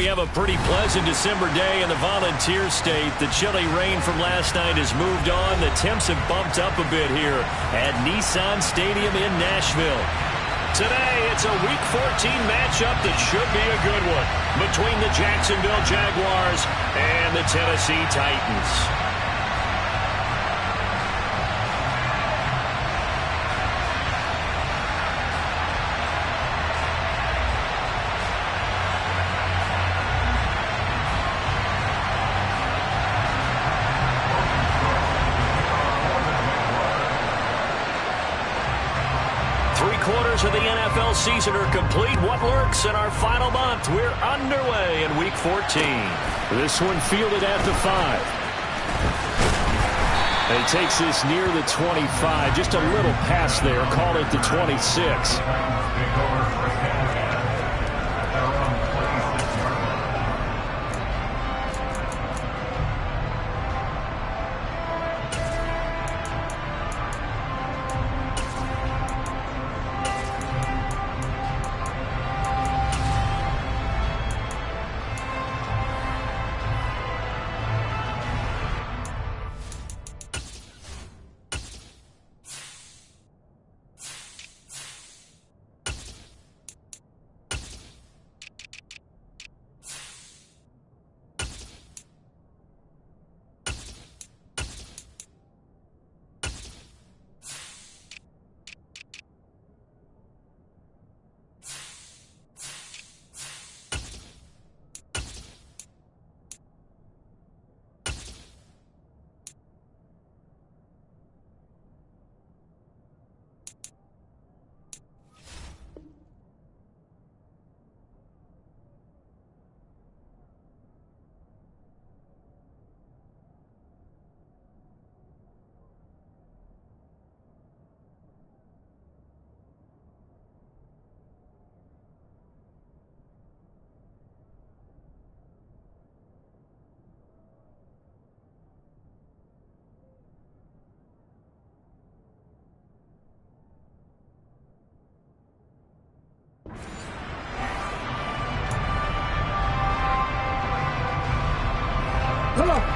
have a pretty pleasant December day in the Volunteer State. The chilly rain from last night has moved on. The temps have bumped up a bit here at Nissan Stadium in Nashville. Today, it's a Week 14 matchup that should be a good one between the Jacksonville Jaguars and the Tennessee Titans. Three-quarters of the NFL season are complete. What lurks in our final month? We're underway in Week 14. This one fielded at the 5. And he takes this near the 25. Just a little pass there. Call it the 26.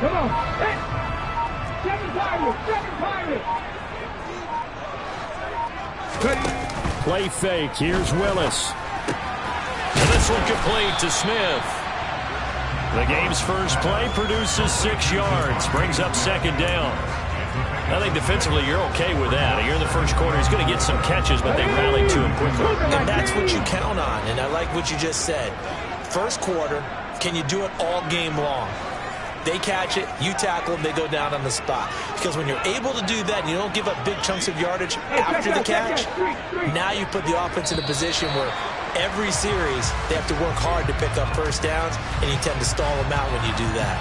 Come on. Hey. Seven Pirates. Play fake. Here's Willis. And this one complete to Smith. The game's first play produces 6 yards. Brings up second down. I think defensively you're okay with that. You're in the first quarter. He's going to get some catches, but they rallied to him quickly. And that's what you count on, and I like what you just said. First quarter, can you do it all game long? They catch it, you tackle them, they go down on the spot. Because when you're able to do that and you don't give up big chunks of yardage after the catch, now you put the offense in a position where every series they have to work hard to pick up first downs, and you tend to stall them out when you do that.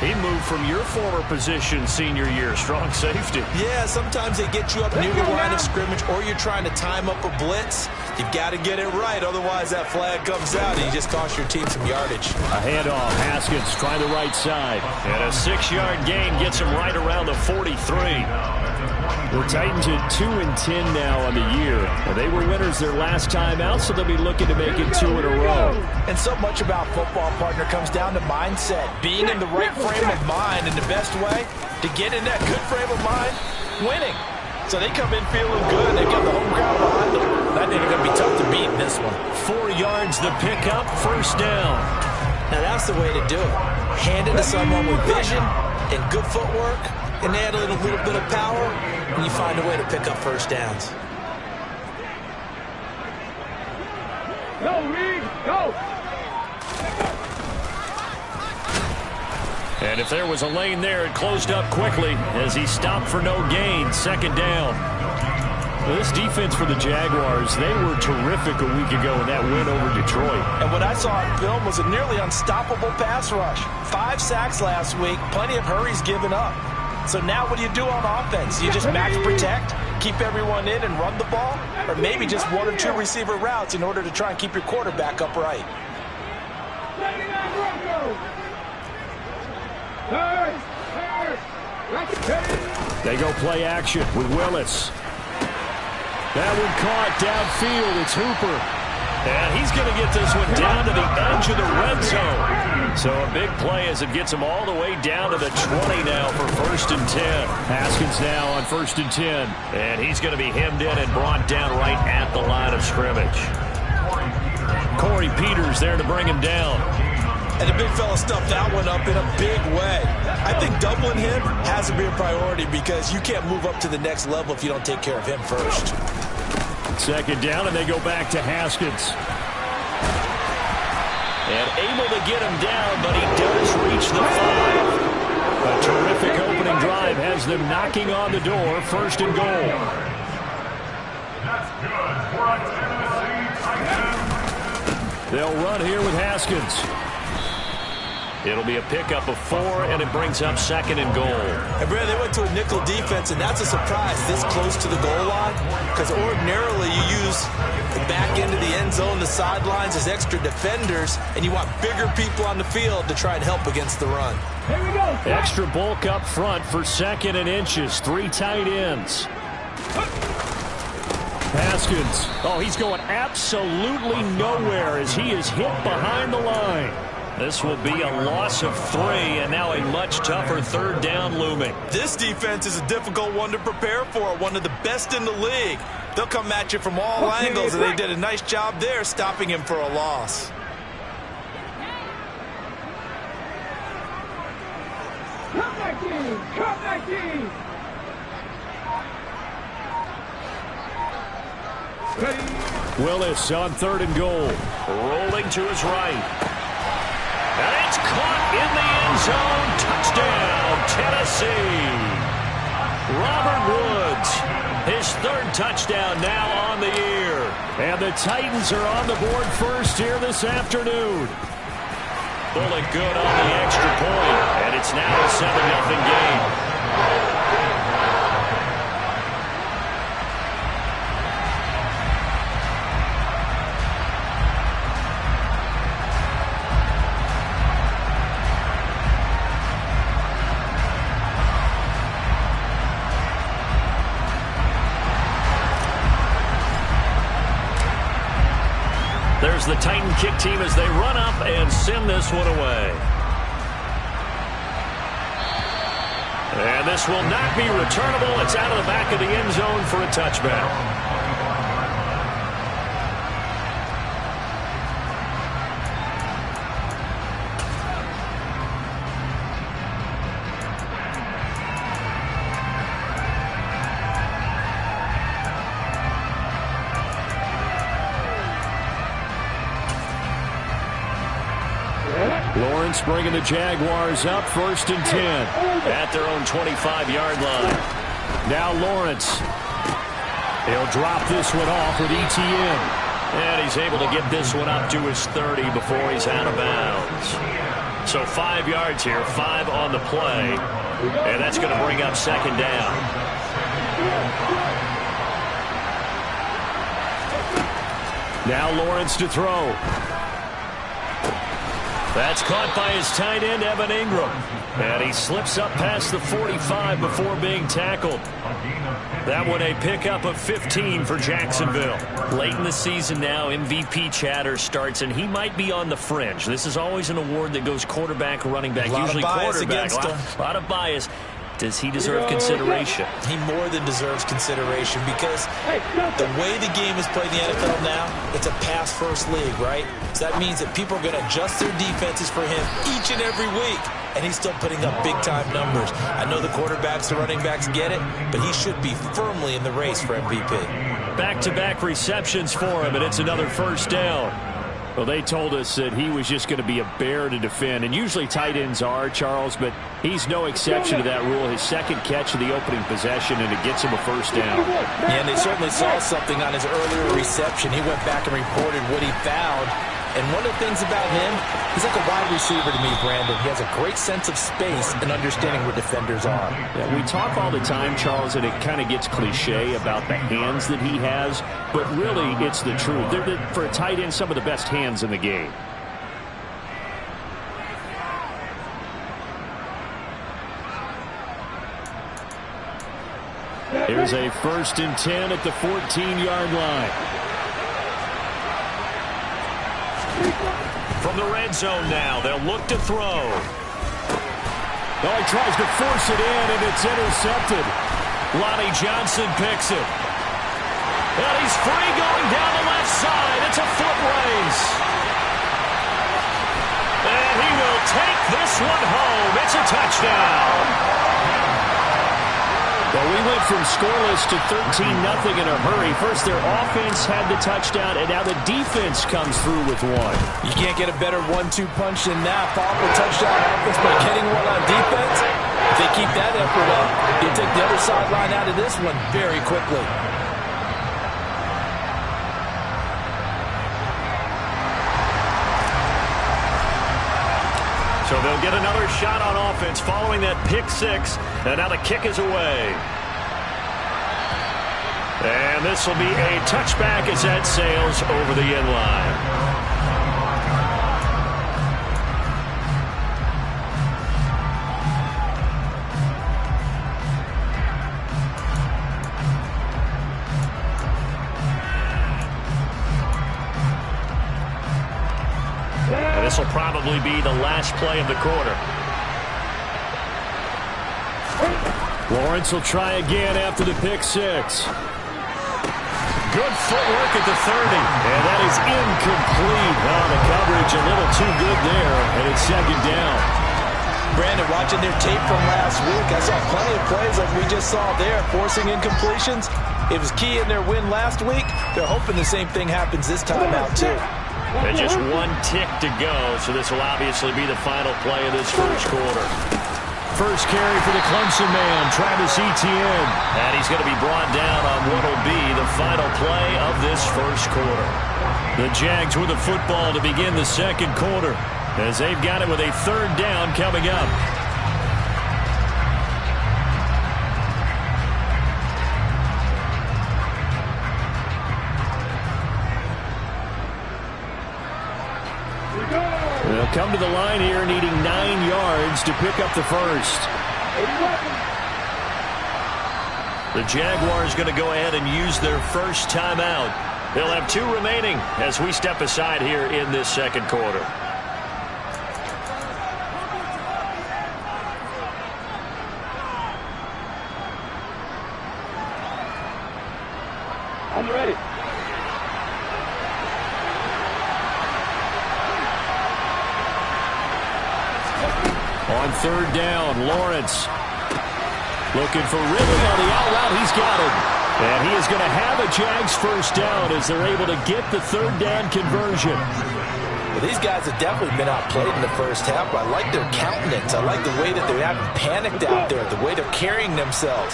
He moved from your former position senior year, strong safety. Yeah, sometimes they get you up near the line of scrimmage, or you're trying to time up a blitz. You've got to get it right, otherwise that flag comes out and you just cost your team some yardage. A handoff, Haskins trying the right side. And a 6-yard gain gets him right around the 43. The Titans at 2-10 now on the year. They were winners their last time out, so they'll be looking to make it 2 in a row. And so much about football, partner, comes down to mindset. Being in the right frame of mind, and the best way to get in that good frame of mind, winning. So they come in feeling good. They got the home crowd behind them. That ain't going to be tough to beat in this one. 4 yards the pickup, first down. Now that's the way to do it. Hand it to someone with vision and good footwork, and add a little bit of power, and you find a way to pick up first downs. Go, Reed, go! And if there was a lane there, it closed up quickly as he stopped for no gain. Second down. This defense for the Jaguars, they were terrific a week ago in that win over Detroit. And what I saw on film was a nearly unstoppable pass rush. 5 sacks last week, plenty of hurries given up. So now what do you do on offense? You just max protect, keep everyone in and run the ball? Or maybe just 1 or 2 receiver routes in order to try and keep your quarterback upright? They go play action with Willis. That one caught downfield. It's Hooper. And he's going to get this one down to the edge of the red zone. So a big play as it gets him all the way down to the 20 now for 1st and 10. Haskins now on 1st and 10. And he's going to be hemmed in and brought down right at the line of scrimmage. Corey Peters there to bring him down. And the big fella stuffed that one up in a big way. I think doubling him has to be a priority because you can't move up to the next level if you don't take care of him first. 2nd down, and they go back to Haskins. And able to get him down, but he does reach the 5. A terrific opening drive has them knocking on the door. 1st and goal. That's good for a Tennessee tight end. They'll run here with Haskins. It'll be a pickup of 4, and it brings up 2nd and goal. And Brad, they went to a nickel defense, and that's a surprise this close to the goal line because ordinarily you use the back end of the end zone, the sidelines as extra defenders, and you want bigger people on the field to try and help against the run. Here we go. Extra bulk up front for 2nd and inches. 3 tight ends. Haskins. Oh, he's going absolutely nowhere as he is hit behind the line. This will be a loss of 3, and now a much tougher 3rd down looming. This defense is a difficult one to prepare for, one of the best in the league. They'll come at you from all angles, and they did a nice job there stopping him for a loss. Come back in. Come back in. Ready. Willis on 3rd and goal. Rolling to his right. And it's caught in the end zone. Touchdown, Tennessee. Robert Woods, his 3rd touchdown now on the year. And the Titans are on the board first here this afternoon. Bullet good on the extra point, and it's now a 7-0 game. There's the Titan kick team as they run up and send this one away. And this will not be returnable. It's out of the back of the end zone for a touchback. Lawrence bringing the Jaguars up 1st and 10 at their own 25-yard line. Now Lawrence. He'll drop this one off with ETN. And he's able to get this one up to his 30 before he's out of bounds. So 5 yards here, 5 on the play. And that's going to bring up 2nd down. Now Lawrence to throw. That's caught by his tight end, Evan Ingram. And he slips up past the 45 before being tackled. That one a pickup of 15 for Jacksonville. Late in the season now, MVP chatter starts, and he might be on the fringe. This is always an award that goes quarterback, running back, usually quarterback. A lot of bias. Does he deserve consideration? He more than deserves consideration because the way the game is played in the NFL now, it's a pass-first league, right? So that means that people are going to adjust their defenses for him each and every week, and he's still putting up big-time numbers. I know the quarterbacks, the running backs get it, but he should be firmly in the race for MVP. Back-to-back receptions for him, and it's another 1st down. Well, they told us that he was just going to be a bear to defend, and usually tight ends are, Charles, but he's no exception to that rule. His 2nd catch of the opening possession, and it gets him a 1st down. Yeah, and they certainly saw something on his earlier reception. He went back and reported what he found. And one of the things about him, he's like a wide receiver to me, Brandon. He has a great sense of space and understanding where defenders are. Yeah, we talk all the time, Charles, and it kind of gets cliche about the hands that he has, but really it's the truth. They're, for a tight end, some of the best hands in the game. Here's a 1st and 10 at the 14-yard line. From the red zone now, they'll look to throw. Oh, he tries to force it in, and it's intercepted. Lonnie Johnson picks it. And he's free going down the left side. It's a foot race. And he will take this one home. It's a touchdown. Well, we went from scoreless to 13-0 in a hurry. First, their offense had the touchdown, and now the defense comes through with one. You can't get a better 1-2 punch than that. Follow up a touchdown offense by getting one on defense. If they keep that effort up, you take the other sideline out of this one very quickly. So they'll get another shot on offense following that pick six. And now the kick is away. And this will be a touchback as that sails over the end line. This will probably be the last play of the quarter. Lawrence will try again after the pick six. Good footwork at the 30. And that is incomplete. Oh, the coverage a little too good there. And it's second down. Brandon, watching their tape from last week, I saw plenty of plays like we just saw there, forcing incompletions. It was key in their win last week. They're hoping the same thing happens this time out, too. And just one tick to go, so this will obviously be the final play of this first quarter. First carry for the Clemson man, Travis Etienne. And he's going to be brought down on what will be the final play of this first quarter. The Jags with the football to begin the second quarter, as they've got it with a third down coming up. They'll come to the line here needing 9 yards to pick up the first. The Jaguars going to go ahead and use their first timeout. They'll have 2 remaining as we step aside here in this second quarter. I'm ready. On third down, Lawrence looking for rhythm on the out route. He's got it. And he is going to have a Jags first down as they're able to get the third down conversion. Well, these guys have definitely been outplayed in the first half, but I like their countenance. I like the way that they haven't panicked out there, the way they're carrying themselves.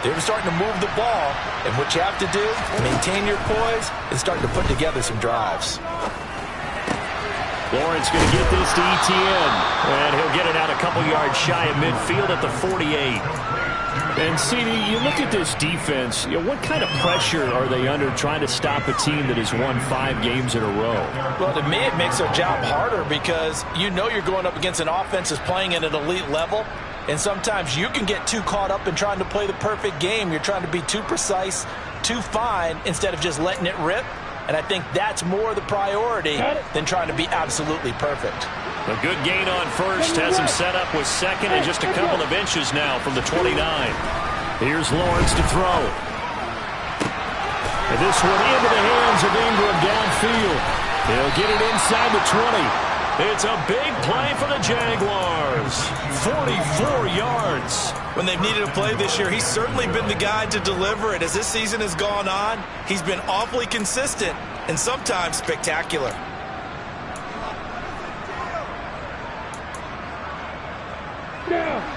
They're starting to move the ball, and what you have to do, maintain your poise and start to put together some drives. Lawrence going to get this to Etienne, and he'll get it out a couple yards shy of midfield at the 48. And, CD, you look at this defense, what kind of pressure are they under trying to stop a team that has won 5 games in a row? Well, to me, it makes their job harder because you know you're going up against an offense that's playing at an elite level, and sometimes you can get too caught up in trying to play the perfect game. You're trying to be too precise, too fine, instead of just letting it rip. And I think that's more the priority than trying to be absolutely perfect. A good gain on first has him set up with second and just a couple of inches now from the 29. Here's Lawrence to throw. And this one into the hands of Ingram downfield. He'll get it inside the 20. It's a big play for the Jaguars. 44 yards. When they've needed a play this year, he's certainly been the guy to deliver it. As this season has gone on, he's been awfully consistent and sometimes spectacular.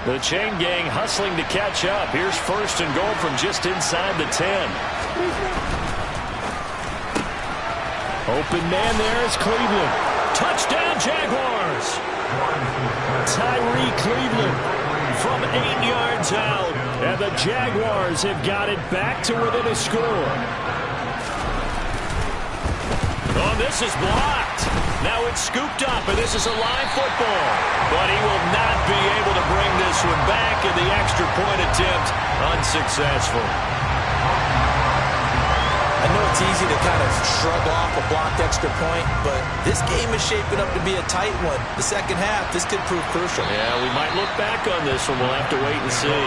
The chain gang hustling to catch up. Here's first and goal from just inside the 10. Open man there is Cleveland. Touchdown Jaguars. Tyree Cleveland from 8 yards out. And the Jaguars have got it back to within a score. Oh, this is blocked. Now it's scooped up, and this is a live football. But he will not be able to bring this one back, and the extra point attempt unsuccessful. I know it's easy to kind of shrug off a blocked extra point, but this game is shaping up to be a tight one. The second half, this could prove crucial. Yeah, we might look back on this one. We'll have to wait and see.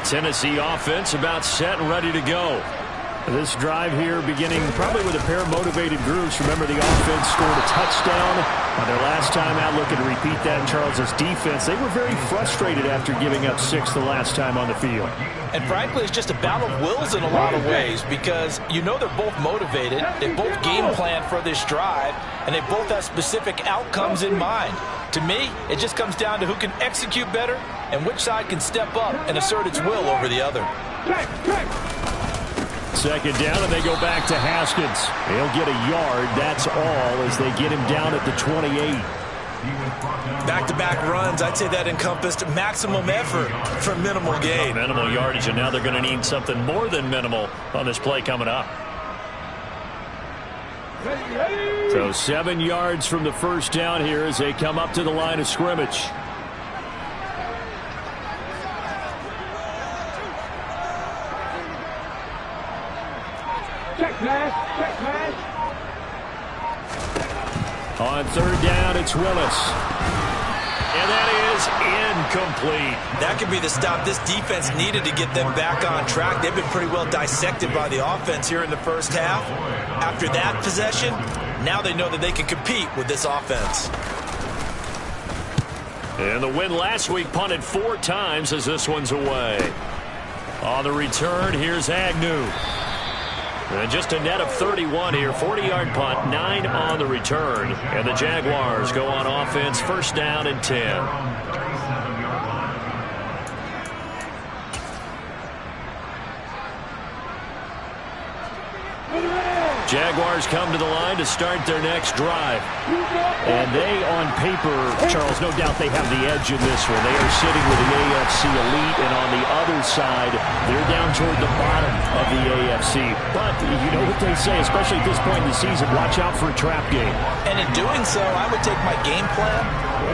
Tennessee offense about set and ready to go. This drive here beginning probably with a pair of motivated groups. Remember, the offense scored a touchdown on their last time out, looking to repeat that in Charles's defense. They were very frustrated after giving up 6 the last time on the field. And frankly, it's just a battle of wills in a lot of ways because you know they're both motivated. They both game plan for this drive, and they both have specific outcomes in mind. To me, it just comes down to who can execute better and which side can step up and assert its will over the other. Second down, and they go back to Haskins. He'll get a yard, that's all, as they get him down at the 28. Back-to-back runs, I'd say that encompassed maximum effort for minimal gain. Minimal yardage, and now they're going to need something more than minimal on this play coming up. So 7 yards from the first down here as they come up to the line of scrimmage. Check pass. On third down, it's Willis. And that is incomplete. That could be the stop this defense needed to get them back on track. They've been pretty well dissected by the offense here in the first half. After that possession, now they know that they can compete with this offense. And the win last week punted 4 times as this one's away. On the return, here's Agnew. And just a net of 31 here, 40-yard punt, 9 on the return. And the Jaguars go on offense, first down and 10. Jaguars come to the line to start their next drive. And they, on paper, Charles, no doubt they have the edge in this one. They are sitting with the AFC elite, and on the other side, they're down toward the bottom of the AFC. But you know what they say, especially at this point in the season, watch out for a trap game. And in doing so, I would take my game plan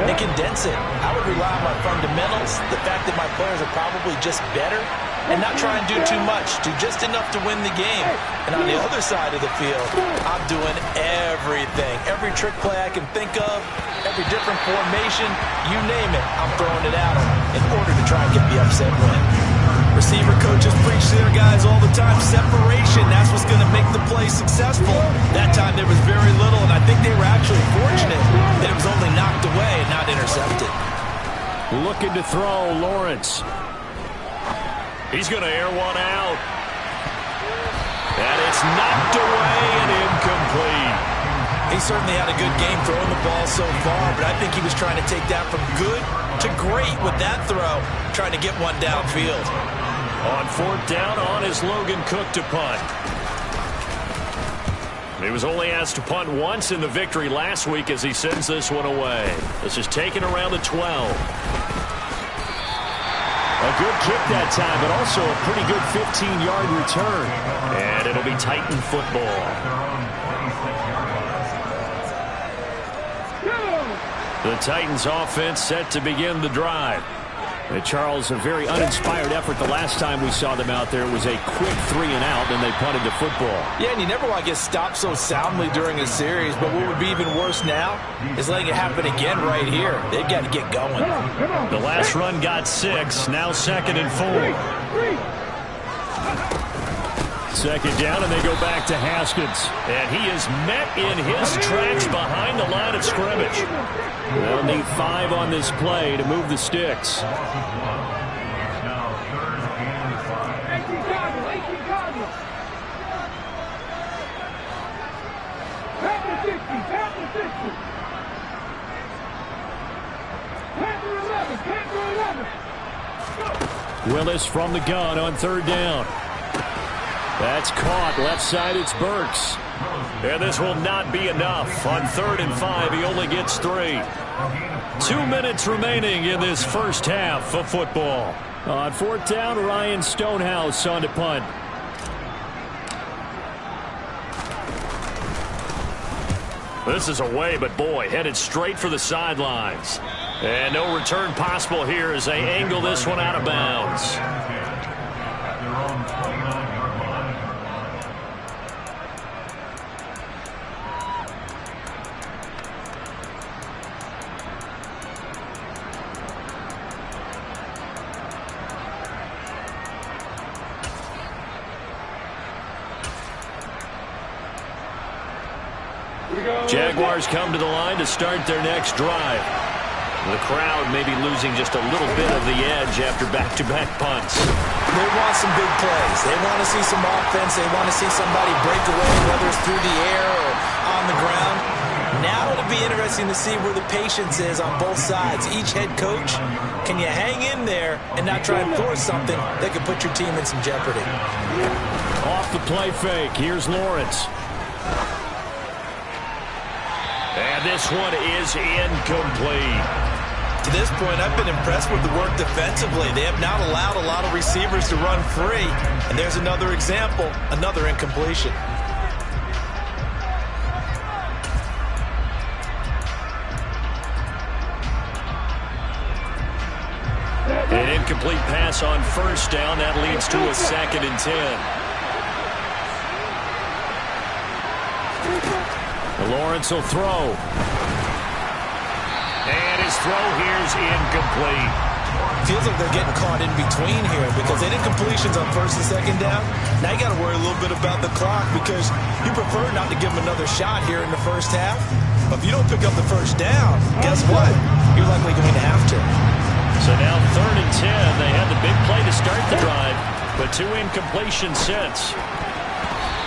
and condense it. I would rely on my fundamentals, the fact that my players are probably just better, and not try and do too much, do just enough to win the game. And on the other side of the field, I'm doing everything. Every trick play I can think of, every different formation, you name it, I'm throwing it at them in order to try and get the upset win. Receiver coaches preach to their guys all the time, separation, that's what's going to make the play successful. That time there was very little, and I think they were actually fortunate that it was only knocked away and not intercepted. Looking to throw, Lawrence. He's going to air one out. And it's knocked away and incomplete. He certainly had a good game throwing the ball so far, but I think he was trying to take that from good to great with that throw, trying to get one downfield. On fourth down, on is Logan Cook to punt. He was only asked to punt once in the victory last week as he sends this one away. This is taken around the 12. A good kick that time, but also a pretty good 15-yard return. And it'll be Titan football. The Titans offense set to begin the drive. Charles, a very uninspired effort the last time we saw them out there. It was a quick 3 and out, and they punted the football. Yeah, and you never want to get stopped so soundly during a series, but what would be even worse now is letting it happen again right here. They've got to get going. The last run got 6, now 2nd and 4. Second down, and they go back to Haskins. And he is met in his tracks behind the line of scrimmage. They'll need 5 on this play to move the sticks. Willis from the gun on third down. That's caught. Left side, it's Burks. And this will not be enough. On 3rd and 5, he only gets 3. 2 minutes remaining in this first half of football. On 4th down, Ryan Stonehouse on to punt. This is away, but boy, headed straight for the sidelines. And no return possible here as they angle this one out of bounds. At their own 29-yard line. Jaguars come to the line to start their next drive. The crowd may be losing just a little bit of the edge after back-to-back punts. They want some big plays. They want to see some offense. They want to see somebody break away, whether it's through the air or on the ground. Now it'll be interesting to see where the patience is on both sides. Each head coach, can you hang in there and not try and force something that could put your team in some jeopardy? Off the play fake, here's Lawrence. And this one is incomplete. To this point, I've been impressed with the work defensively. They have not allowed a lot of receivers to run free. And there's another example, another incompletion. An incomplete pass on first down. That leads to a 2nd and 10. Lawrence will throw. And his throw here's incomplete. Feels like they're getting caught in between here because they did completions on first and second down. Now you got to worry a little bit about the clock because you prefer not to give them another shot here in the first half. But if you don't pick up the first down, guess what? You're likely going to have to. So now 3rd and 10. They had the big play to start the drive, but 2 incompletions since.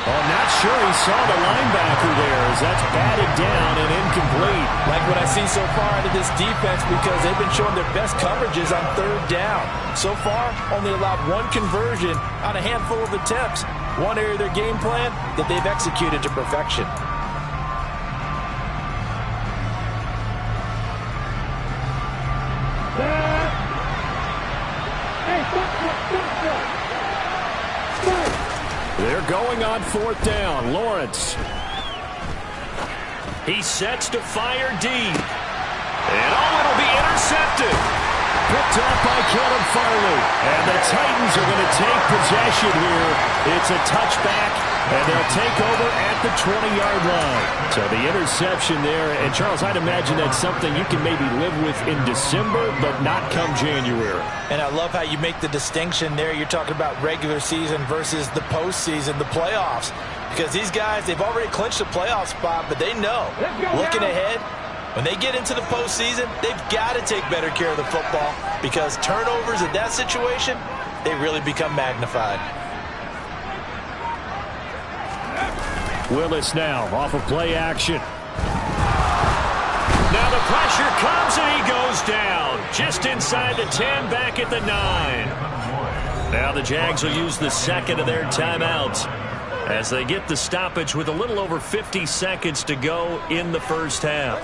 I'm not sure he saw the linebacker there as that's batted down and incomplete. Like what I see so far out of this defense because they've been showing their best coverages on 3rd down. So far, only allowed 1 conversion on a handful of attempts. One area of their game plan that they've executed to perfection. They're going on 4th down. Lawrence. He sets to fire deep. And it'll be intercepted. Picked off by Caleb Farley. And the Titans are going to take possession here. It's a touchback, and they'll take over at the 20-yard line. So the interception there. And, Charles, I'd imagine that's something you can maybe live with in December, but not come January. And I love how you make the distinction there. You're talking about regular season versus the postseason, the playoffs. Because these guys, they've already clinched a playoff spot, but they know, looking ahead, when they get into the postseason, they've got to take better care of the football because turnovers in that situation, they really become magnified. Willis now off of play action. Now the pressure comes and he goes down. Just inside the 10, back at the 9. Now the Jags will use the 2nd of their timeouts as they get the stoppage with a little over 50 seconds to go in the first half.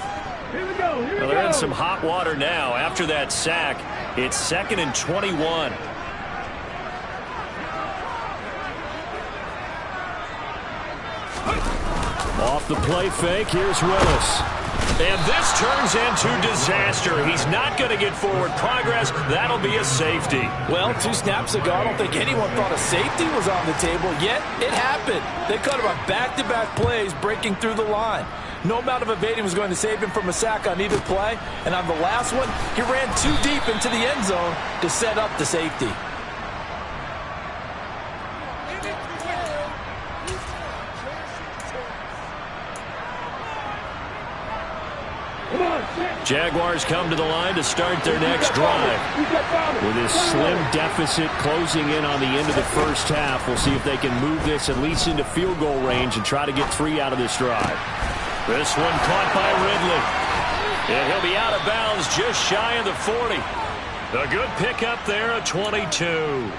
Here we go. Well, they're in some hot water now. After that sack, it's 2nd and 21. Off the play fake, here's Willis. And this turns into disaster. He's not going to get forward progress. That'll be a safety. Well, 2 snaps ago, I don't think anyone thought a safety was on the table, yet it happened. They caught him on back-to-back plays breaking through the line. No amount of evading was going to save him from a sack on either play. And on the last one, he ran too deep into the end zone to set up the safety. Jaguars come to the line to start their next drive. With this slim deficit closing in on the end of the first half, we'll see if they can move this at least into field goal range and try to get 3 out of this drive. This one caught by Ridley. And he'll be out of bounds just shy of the 40. A good pickup there, a 22.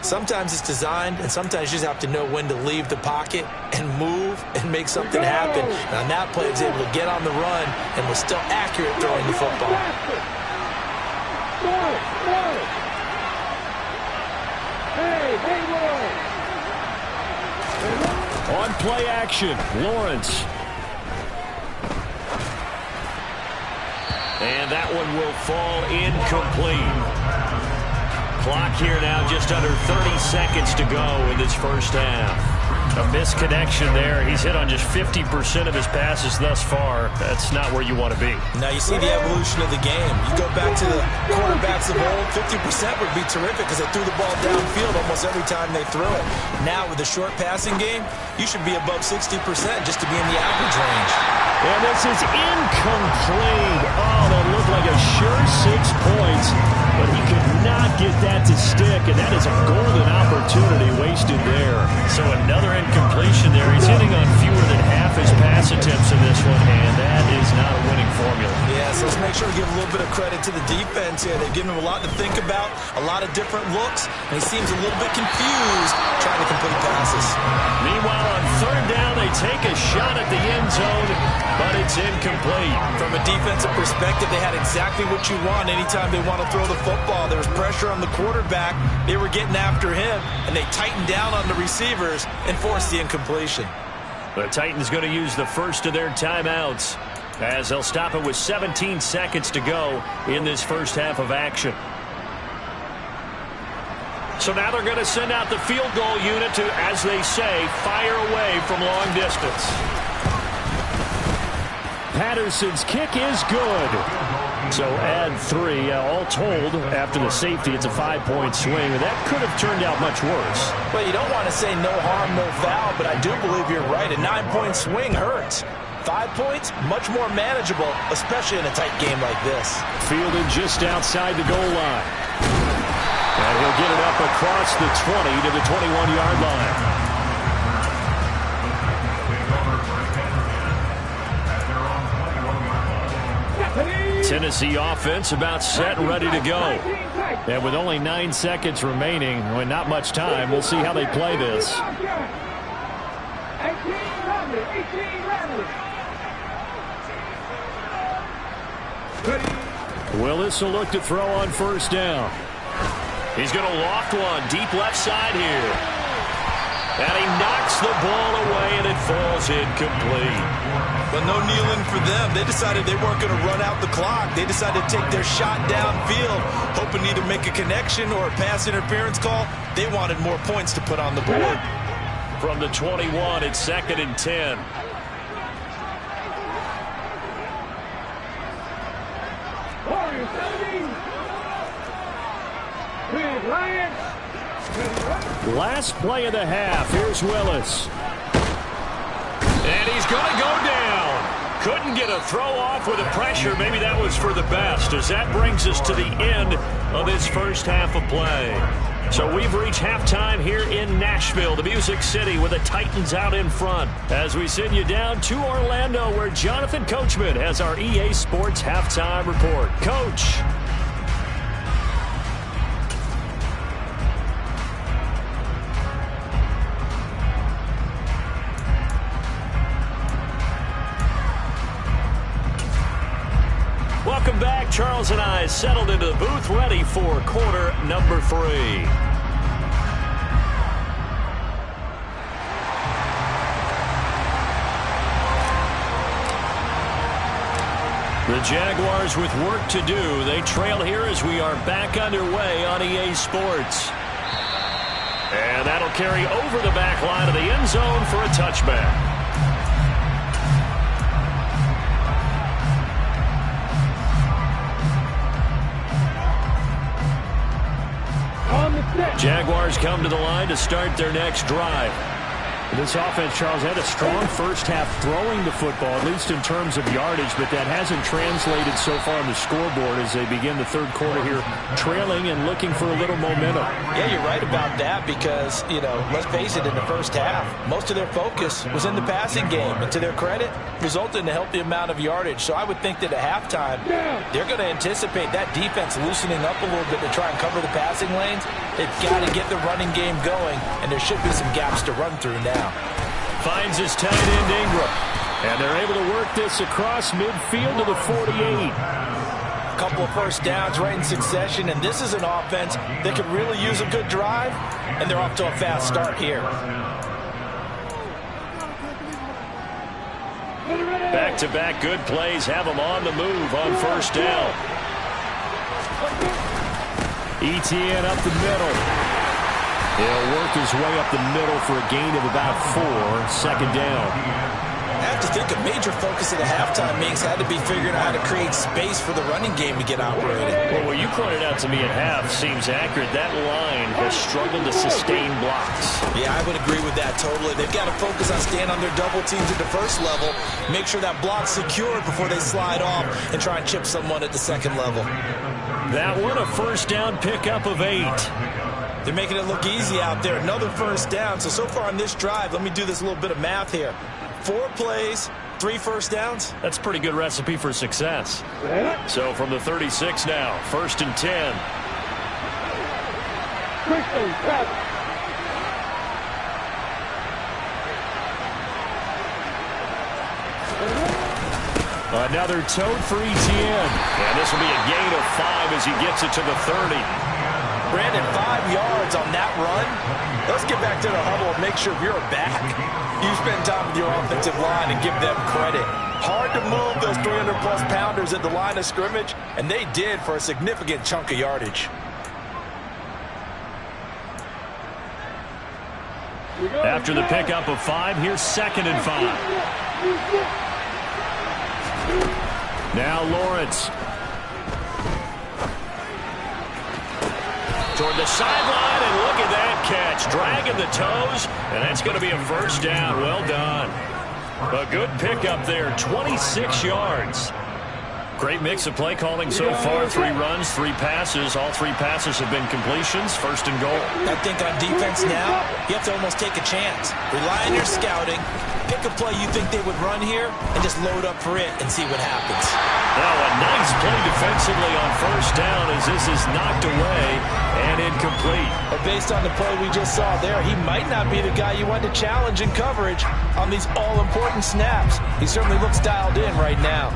Sometimes it's designed, and sometimes you just have to know when to leave the pocket and move and make something happen. And on that play, he was able to get on the run and was still accurate throwing the football. On play action, Lawrence. And that one will fall incomplete. Clock here now just under 30 seconds to go in this first half. A misconnection there. He's hit on just 50% of his passes thus far. That's not where you want to be. Now you see the evolution of the game. You go back to the quarterbacks of old, 50% would be terrific because they threw the ball downfield almost every time they threw it. Now with the short passing game, you should be above 60% just to be in the average range. And this is incomplete. Oh, that looked like a sure 6 points, but he could not get that to stick, and that is a golden opportunity wasted there. So another incompletion there. He's hitting on fewer than half his pass attempts in this one, and that is not a winning formula. Yeah, so let's make sure we give a little bit of credit to the defense here. They've given him a lot to think about, a lot of different looks, and he seems a little bit confused trying to complete passes. Meanwhile, on third down, they take a shot at the end zone, but it's incomplete. From a defensive perspective, they had exactly what you want anytime they want to throw the football. There was pressure on the quarterback. They were getting after him, and they tightened down on the receivers and forced the incompletion. The Titans going to use the first of their timeouts as they'll stop it with 17 seconds to go in this first half of action. So now they're going to send out the field goal unit to, as they say, fire away from long distance. Patterson's kick is good. So add 3. All told, after the safety, it's a 5-point swing. That could have turned out much worse. Well, you don't want to say no harm, no foul, but I do believe you're right. A 9-point swing hurts. 5 points, much more manageable, especially in a tight game like this. Fielded just outside the goal line. And he'll get it up across the 20 to the 21-yard line. Tennessee offense about set and ready to go. And with only 9 seconds remaining, and not much time, we'll see how they play this. 18 Willis will look to throw on first down. He's going to loft one deep left side here. And he knocks the ball away, and it falls incomplete. But no kneeling for them. They decided they weren't going to run out the clock. They decided to take their shot downfield, hoping to either make a connection or a pass interference call. They wanted more points to put on the board. From the 21, it's 2nd and 10. Last play of the half. Here's Willis. And he's going to go down. Couldn't get a throw off with the pressure. Maybe that was for the best, as that brings us to the end of this first half of play. So we've reached halftime here in Nashville, the Music City, with the Titans out in front. As we send you down to Orlando, where Jonathan Coachman has our EA Sports halftime report. Coach. Welcome back. Charles and I settled into the booth, ready for quarter number 3. The Jaguars with work to do. They trail here as we are back underway on EA Sports. And that'll carry over the back line of the end zone for a touchback. Jaguars come to the line to start their next drive. This offense, Charles, had a strong first half throwing the football, at least in terms of yardage, but that hasn't translated so far on the scoreboard as they begin the third quarter here, trailing and looking for a little momentum. Yeah, you're right about that because, let's face it, in the first half, most of their focus was in the passing game, and to their credit, resulted in a healthy amount of yardage. So I would think that at halftime, they're going to anticipate that defense loosening up a little bit to try and cover the passing lanes. They've got to get the running game going, and there should be some gaps to run through now. Finds his tight end Ingram. And they're able to work this across midfield to the 48. A couple of first downs right in succession, and this is an offense that could really use a good drive, and they're off to a fast start here. Back Back-to-back good plays have him on the move on first down. Etienne up the middle. He'll work his way up the middle for a gain of about 4. Second down. I have to think a major focus of the halftime meetings had to be figuring out how to create space for the running game to get operated. Well, what you pointed out to me at half seems accurate. That line has struggled to sustain blocks. Yeah, I would agree with that totally. They've got to focus on staying on their double teams at the first level, make sure that block's secured before they slide off and try and chip someone at the second level. That one a first down pickup of 8. They're making it look easy out there. Another first down. So far on this drive, let me do this little bit of math here. 4 plays, 3 first downs. That's a pretty good recipe for success. So from the 36 now, 1st and 10. Another tote for Etienne. And this will be a gain of 5 as he gets it to the 30. Brandon, 5 yards on that run. Let's get back to the huddle and make sure you're back. You spend time with your offensive line and give them credit. Hard to move those 300-plus pounders at the line of scrimmage, and they did for a significant chunk of yardage. After the pickup of 5, here's 2nd and 5. Now Lawrence. Toward the sideline, and look at that catch. Dragging the toes, and that's going to be a first down. Well done. A good pickup there, 26 yards. Great mix of play calling so far. 3 runs, 3 passes. All 3 passes have been completions. 1st and goal. I think on defense now, you have to almost take a chance. Rely on your scouting. Pick a play you think they would run here and just load up for it and see what happens. Now a nice play defensively on first down as this is knocked away and incomplete. But based on the play we just saw there, he might not be the guy you want to challenge in coverage on these all-important snaps. He certainly looks dialed in right now.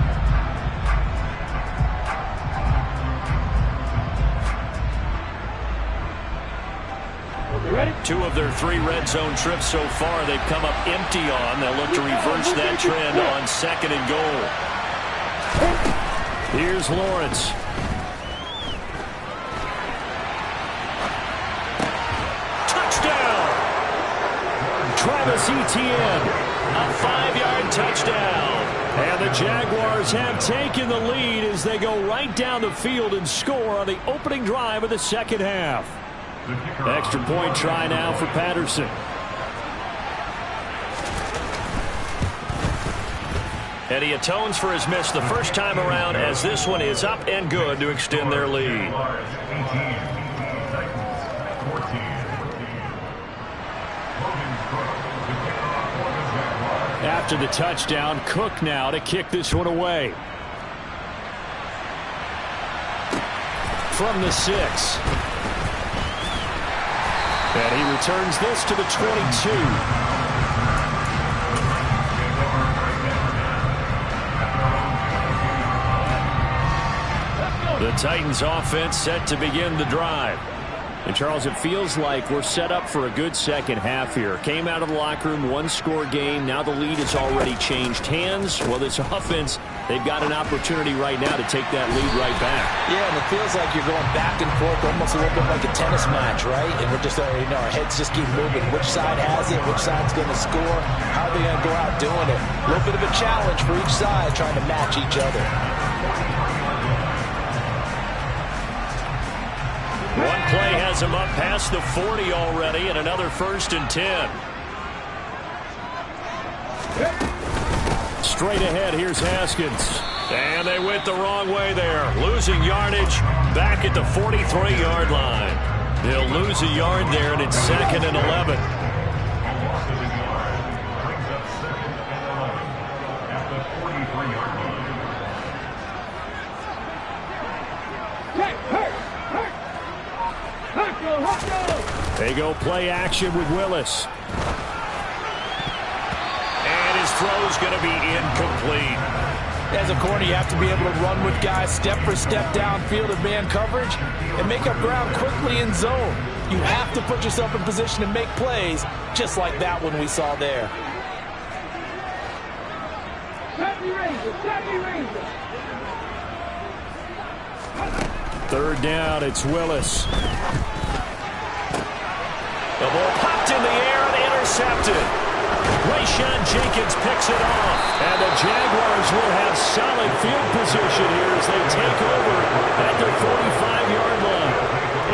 Ready? 2 of their 3 red zone trips so far they've come up empty on. They'll look to reverse that trend on 2nd and goal. Here's Lawrence. Touchdown! Travis Etienne, a 5-yard touchdown. And the Jaguars have taken the lead as they go right down the field and score on the opening drive of the second half. Extra point try now for Patterson. And he atones for his miss the first time around as this one is up and good to extend their lead. After the touchdown, Cook now to kick this one away. From the 6. And he returns this to the 22. The Titans offense set to begin the drive. And Charles, it feels like we're set up for a good second half here. Came out of the locker room, 1-score game. Now the lead has already changed hands. Well, this offense, they've got an opportunity right now to take that lead right back. Yeah, and it feels like you're going back and forth almost a little bit like a tennis match, right? And we're just, our heads just keep moving. Which side has it? Which side's going to score? How are they going to go out doing it? A little bit of a challenge for each side trying to match each other. One play has him up past the 40 already, and another 1st and 10. Straight ahead, here's Haskins. And they went the wrong way there. Losing yardage back at the 43-yard line. They'll lose a yard there, and it's 2nd and 11. They go play action with Willis. And his throw's going to be incomplete. As a corner, you have to be able to run with guys step for step downfield in man coverage and make up ground quickly in zone. You have to put yourself in position to make plays just like that one we saw there. Tabby Razor, Tabby Razor. Third down, it's Willis. The ball popped in the air and intercepted. Rayshawn Jenkins picks it off. And the Jaguars will have solid field position here as they take over at their 45-yard line.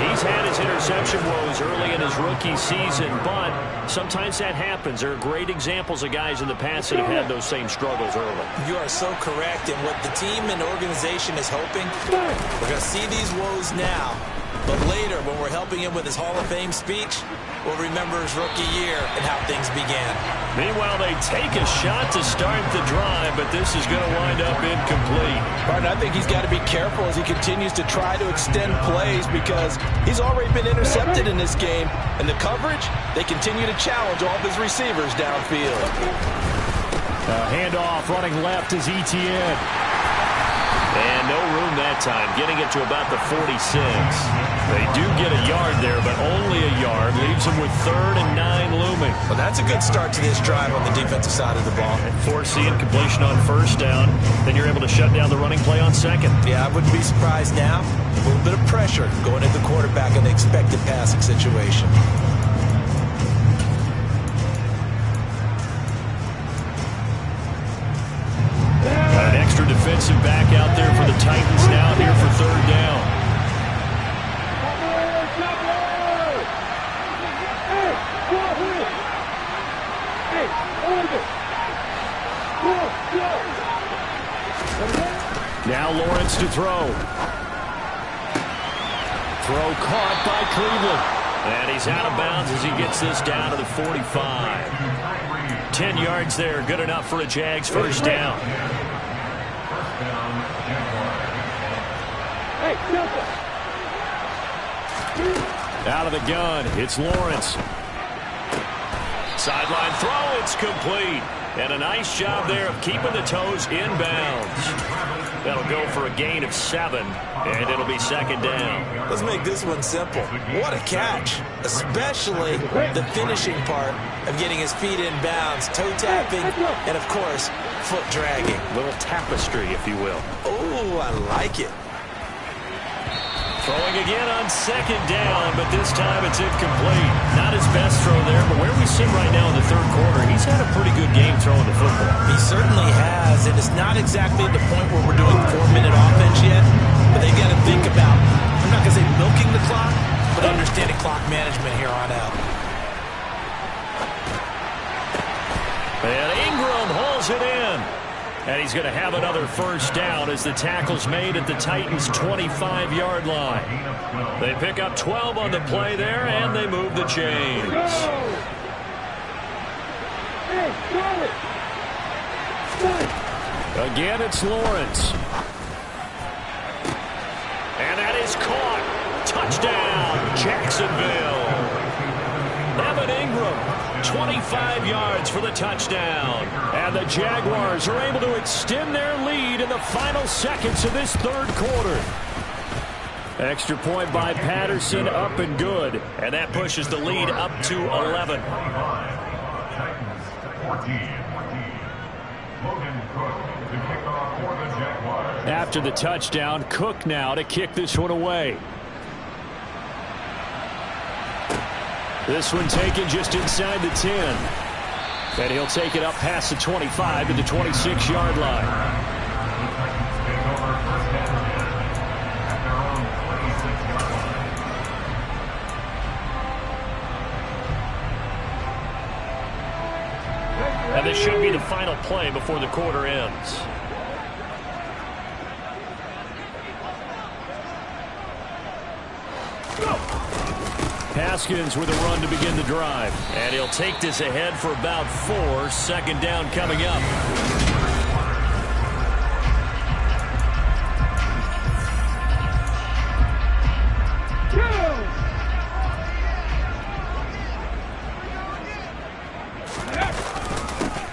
He's had his interception woes early in his rookie season, but sometimes that happens. There are great examples of guys in the past that have had those same struggles early. You are so correct, and what the team and organization is hoping, we're going to see these woes now, but later when we're helping him with his Hall of Fame speech, we'll remember his rookie year and how things began. Meanwhile, they take a shot to start the drive, but this is going to wind up incomplete. Martin, I think he's got to be careful as he continues to try to extend plays because he's already been intercepted in this game. And the coverage, they continue to challenge all of his receivers downfield. Handoff running left is Etienne. And no room that time, getting it to about the 46. They do get a yard there, but only a yard. Leaves them with 3rd and 9 looming. Well, that's a good start to this drive on the defensive side of the ball. And forcing completion on 1st down. Then you're able to shut down the running play on 2nd. Yeah, I wouldn't be surprised now. A little bit of pressure going at the quarterback in the expected passing situation. Got an extra defensive back out there for the Titans now here for 3rd down. Now Lawrence to throw. Throw caught by Cleveland. And he's out of bounds as he gets this down to the 45. 10 yards there, good enough for a Jags 1st down. Out of the gun, it's Lawrence. Sideline throw, it's complete. And a nice job there of keeping the toes in bounds. That'll go for a gain of 7, and it'll be 2nd down. Let's make this one simple. What a catch, especially the finishing part of getting his feet in bounds, toe tapping, and of course, foot dragging. Little tapestry, if you will. Oh, I like it. Throwing again on 2nd down, but this time it's incomplete. Not his best throw there, but where we sit right now in the 3rd quarter, he's had a pretty good game throwing the football. He certainly has, and it's not exactly the point where we're doing 4-minute offense yet, but they got to think about, I'm not going to say milking the clock, but understanding clock management here on out. And Ingram hauls it in. And he's going to have another 1st down as the tackle's made at the Titans' 25-yard line. They pick up 12 on the play there, and they move the chains. Again, it's Lawrence. And that is caught. Touchdown, Jacksonville. Evan Ingram, 25 yards for the touchdown. And the Jaguars are able to extend their lead in the final seconds of this 3rd quarter. Extra point by Patterson, up and good. And that pushes the lead up to 11. After the touchdown, Cook now to kick this one away. This one taken just inside the 10. And he'll take it up past the 25 to the 26-yard line. And this should be the final play before the quarter ends. Haskins with a run to begin the drive. And he'll take this ahead for about 4. 2nd down coming up.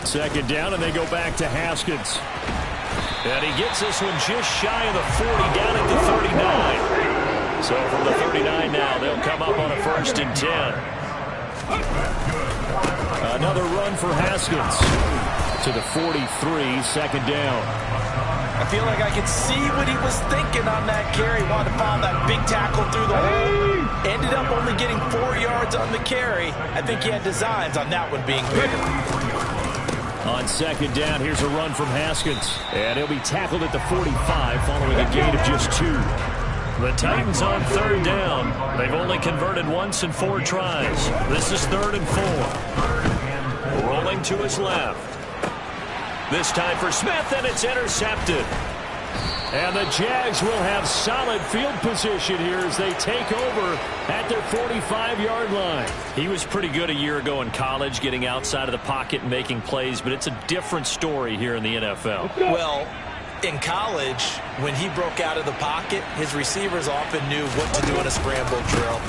Second down, and they go back to Haskins. And he gets this one just shy of the 40, down at the 39. So from the 39 now, they'll come up on a 1st and 10. Another run for Haskins. to the 43, second down. I feel like I could see what he was thinking on that carry. Wanted to follow that big tackle through the hole. Ended up only getting 4 yards on the carry. I think he had designs on that one being bigger. On second down, here's a run from Haskins. And he'll be tackled at the 45 following a gain of just 2. The Titans on third down. They've only converted once in 4 tries. This is 3rd and 4. Rolling to his left. This time for Smith, and it's intercepted. And the Jags will have solid field position here as they take over at their 45-yard line. He was pretty good a year ago in college, getting outside of the pocket and making plays, but it's a different story here in the NFL. Well, in college, when he broke out of the pocket, his receivers often knew what to do in a scramble drill.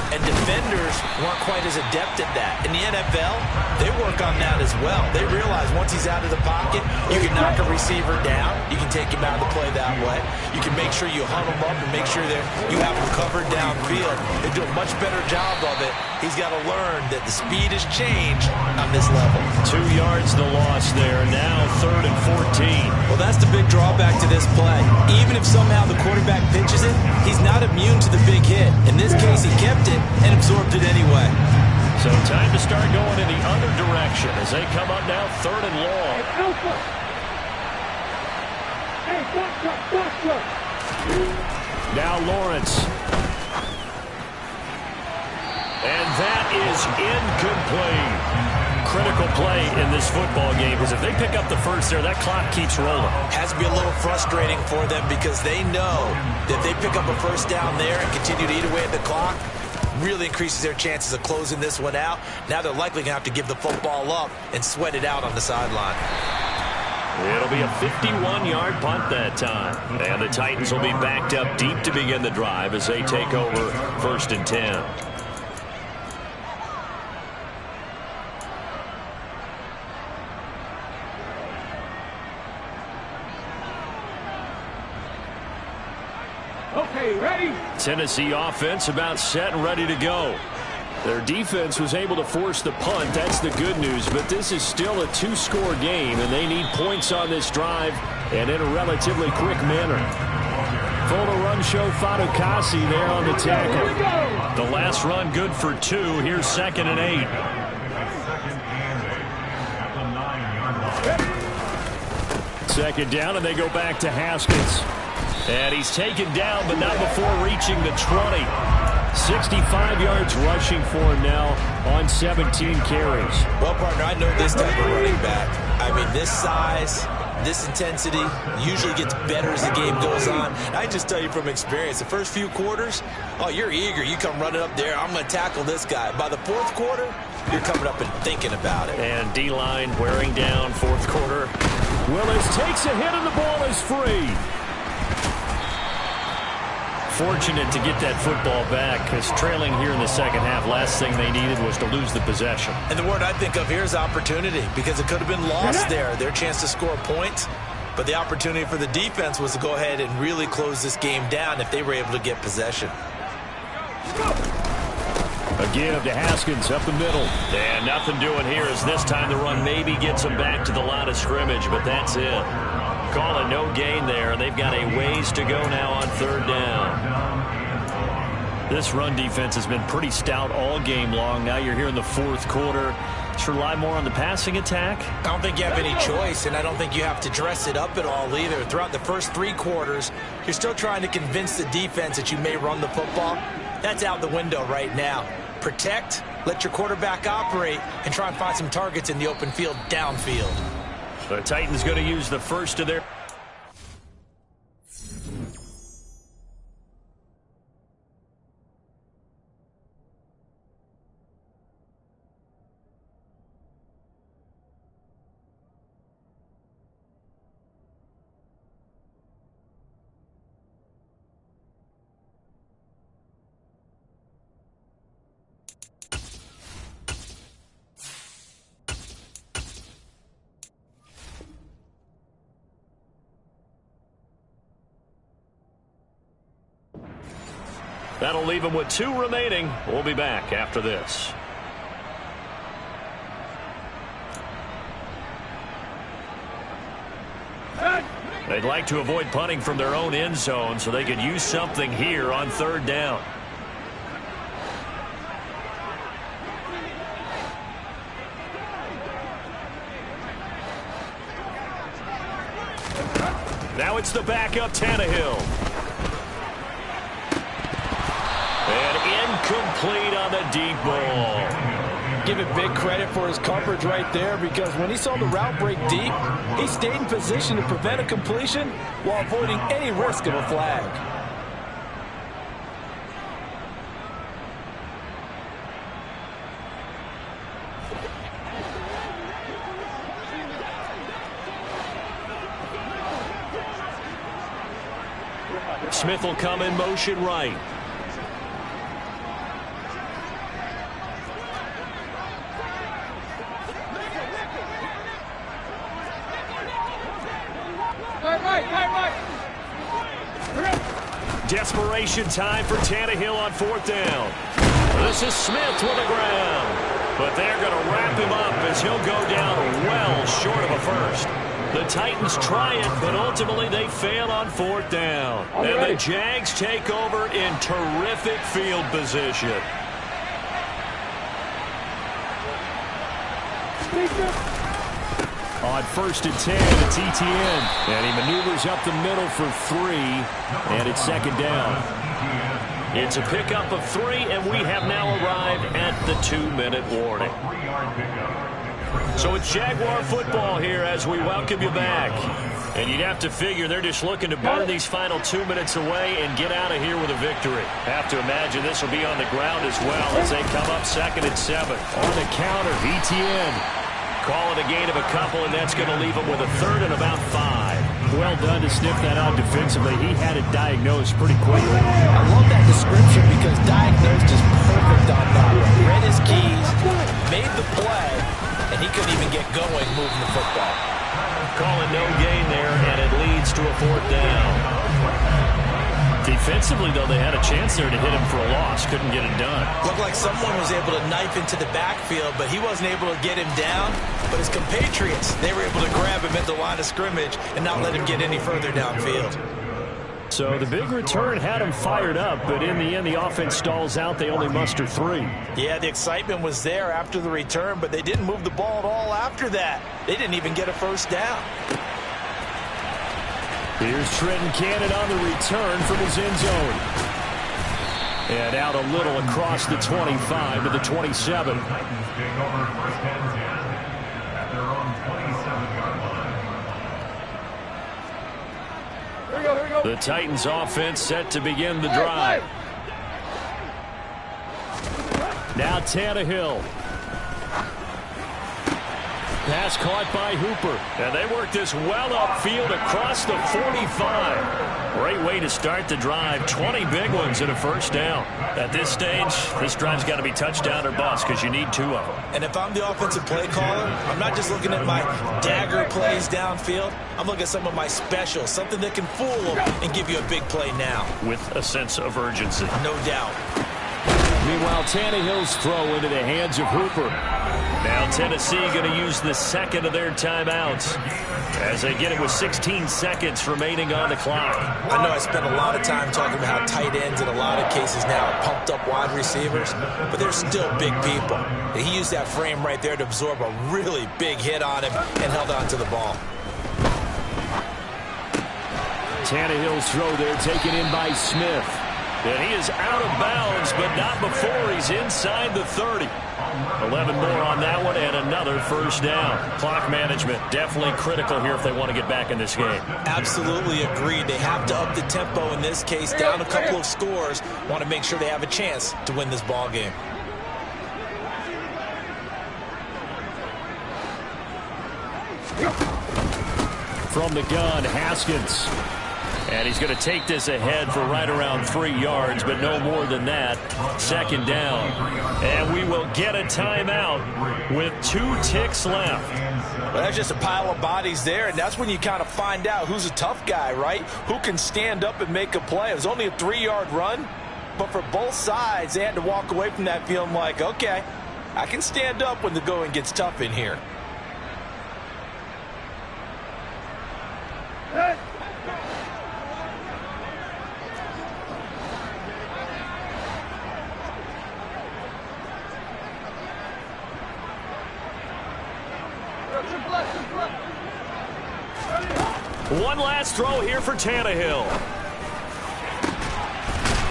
And defenders weren't quite as adept at that. In the NFL, they work on that as well. They realize once he's out of the pocket, you can knock a receiver down. You can take him out of the play that way. You can make sure you hunt him up and make sure that you have him covered downfield. They do a much better job of it. He's got to learn that the speed has changed on this level. 2 yards the loss there. Now 3rd and 14. Well, that's the big drawback to this play. Even if somehow the quarterback pitches it, he's not immune to the big hit. In this case, he kept it and absorbed it anyway. So time to start going in the other direction as they come up now 3rd and long. Now Lawrence. And that is incomplete. Critical play in this football game because if they pick up the first there, that clock keeps rolling. Has to be a little frustrating for them because they know that if they pick up a first down there and continue to eat away at the clock, really increases their chances of closing this one out. Now they're likely going to have to give the football up and sweat it out on the sideline. It'll be a 51-yard punt that time. And the Titans will be backed up deep to begin the drive as they take over 1st and 10. Okay, ready? Tennessee offense about set and ready to go. Their defense was able to force the punt. That's the good news. But this is still a 2-score game, and they need points on this drive and in a relatively quick manner. Full to run show Fatukasi there on the tackle. The last run good for 2. Here's 2nd and 8. Second down, and they go back to Haskins. And he's taken down, but not before reaching the 20. 65 yards rushing for him now on 17 carries. Well, partner, I know this type of running back. I mean, this size, this intensity usually gets better as the game goes on. I just tell you from experience, the first few quarters, oh, you're eager. You come running up there, I'm going to tackle this guy. By the 4th quarter, you're coming up and thinking about it. And D-line wearing down 4th quarter. Willis takes a hit and the ball is free. Fortunate to get that football back because trailing here in the second half, last thing they needed was to lose the possession. And the word I think of here is opportunity because it could have been lost there. Their chance to score points, but the opportunity for the defense was to go ahead and really close this game down if they were able to get possession. A give to Haskins up the middle. And nothing doing here as this time the run maybe gets them back to the line of scrimmage, but that's it. Call it no gain there, and they've got a ways to go now on 3rd down. This run defense has been pretty stout all game long. Now you're here in the 4th quarter. Let's rely more on the passing attack. I don't think you have any choice, and I don't think you have to dress it up at all either. Throughout the first 3 quarters, you're still trying to convince the defense that you may run the football. That's out the window right now. Protect, let your quarterback operate, and try and find some targets in the open field downfield. The Titans going to use the first of their... That'll leave them with 2 remaining. We'll be back after this. They'd like to avoid punting from their own end zone so they could use something here on 3rd down. Now it's the backup Tannehill. And incomplete on the deep ball. Give it big credit for his coverage right there, because when he saw the route break deep, he stayed in position to prevent a completion while avoiding any risk of a flag. Smith will come in motion right. Desperation time for Tannehill on 4th down. This is Smith to the ground. But they're going to wrap him up as he'll go down well short of a first. The Titans try it, but ultimately they fail on 4th down. And the Jags take over in terrific field position. On 1st and 10, it's Etienne. And he maneuvers up the middle for 3. And it's 2nd down. It's a pickup of 3, and we have now arrived at the 2-minute warning. So it's Jaguar football here as we welcome you back. And you'd have to figure they're just looking to burn these final 2 minutes away and get out of here with a victory. Have to imagine this will be on the ground as well as they come up 2nd and 7. On the counter, Etienne. Call it a gain of a couple, and that's going to leave him with a 3rd and about 5. Well done to sniff that out defensively. He had it diagnosed pretty quickly. I love that description because diagnosed is perfect on that one. Read his keys, made the play, and he couldn't even get going moving the football. Calling no gain there, and it leads to a 4th down. Defensively, though, they had a chance there to hit him for a loss. Couldn't get it done. Looked like someone was able to knife into the backfield, but he wasn't able to get him down. But his compatriots, they were able to grab him at the line of scrimmage and not let him get any further downfield. So the big return had him fired up, but in the end, the offense stalls out. They only muster 3. Yeah, the excitement was there after the return, but they didn't move the ball at all after that. They didn't even get a 1st down. Here's Trenton Cannon on the return from his end zone. And out a little across the 25 to the 27. The Titans take over 1st and 10 at their own 27-yard line. Here we go. The Titans offense set to begin the drive. Now Tannehill. Pass caught by Hooper. And they work this well upfield across the 45. Great way to start the drive. 20 big ones and a 1st down. At this stage, this drive's got to be touchdown or bust because you need 2 of them. And if I'm the offensive play caller, I'm not just looking at my dagger plays downfield. I'm looking at some of my specials, something that can fool them and give you a big play now. With a sense of urgency. No doubt. Meanwhile, Tannehill's throw into the hands of Hooper. Now Tennessee going to use the 2nd of their timeouts as they get it with 16 seconds remaining on the clock. I know I spent a lot of time talking about how tight ends in a lot of cases now are pumped up wide receivers, but they're still big people. And he used that frame right there to absorb a really big hit on him and held on to the ball. Tannehill's throw there taken in by Smith. And he is out of bounds, but not before he's inside the 30. 11 more on that one and another 1st down. Clock management definitely critical here if they want to get back in this game. Absolutely agreed. They have to up the tempo in this case, down a couple of scores. Want to make sure they have a chance to win this ball game. From the gun, Haskins. And he's going to take this ahead for right around 3 yards, but no more than that. 2nd down. And we will get a timeout with 2 ticks left. Well, that's just a pile of bodies there, and that's when you kind of find out who's a tough guy, right? Who can stand up and make a play. It was only a 3-yard run, but for both sides, they had to walk away from that feeling like, okay, I can stand up when the going gets tough in here. One last throw here for Tannehill.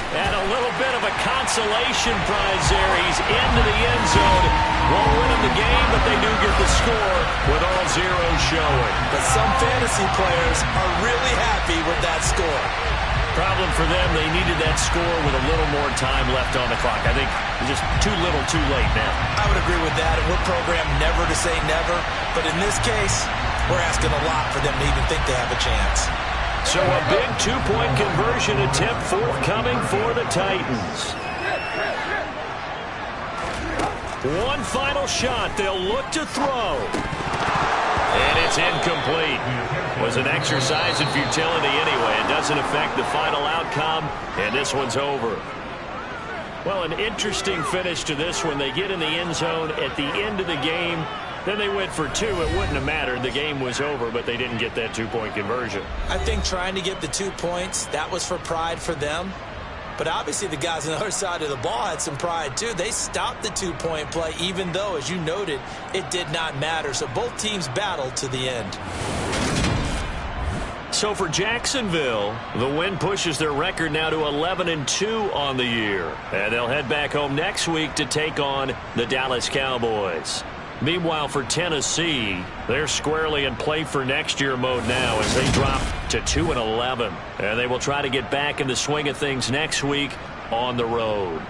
And a little bit of a consolation prize there. He's into the end zone. Won't win him the game, but they do get the score with all zeros showing. But some fantasy players are really happy with that score. Problem for them, they needed that score with a little more time left on the clock. I think just too little too late now. I would agree with that, and we're programmed never to say never. But in this case, we're asking a lot for them to even think they have a chance. So a big two-point conversion attempt forthcoming for the Titans. One final shot. They'll look to throw. And it's incomplete. Was an exercise in futility anyway. It doesn't affect the final outcome, and this one's over. Well, an interesting finish to this one. They get in the end zone at the end of the game. Then they went for two. It wouldn't have mattered. The game was over, but they didn't get that two-point conversion. I think trying to get the 2 points, that was for pride for them. But obviously the guys on the other side of the ball had some pride too. They stopped the two-point play, even though, as you noted, it did not matter. So both teams battled to the end. So for Jacksonville, the win pushes their record now to 11-2 on the year. And they'll head back home next week to take on the Dallas Cowboys. Meanwhile, for Tennessee, they're squarely in play for next year mode now as they drop to 2-11. And they will try to get back in the swing of things next week on the road.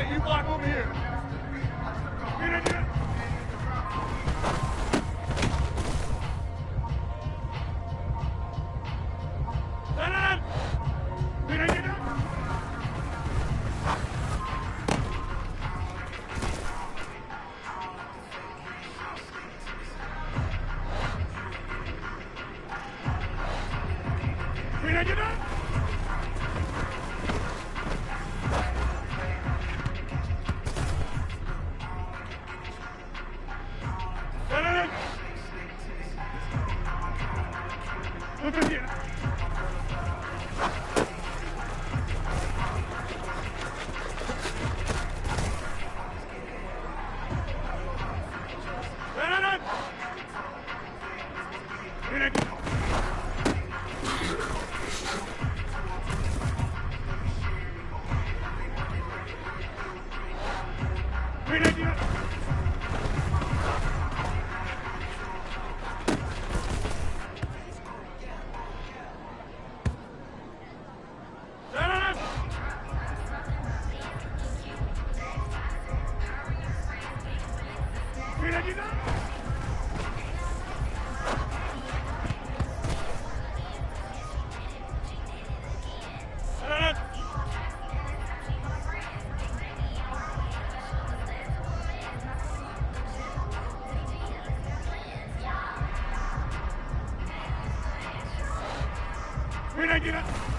Hey, you block over here. Get up!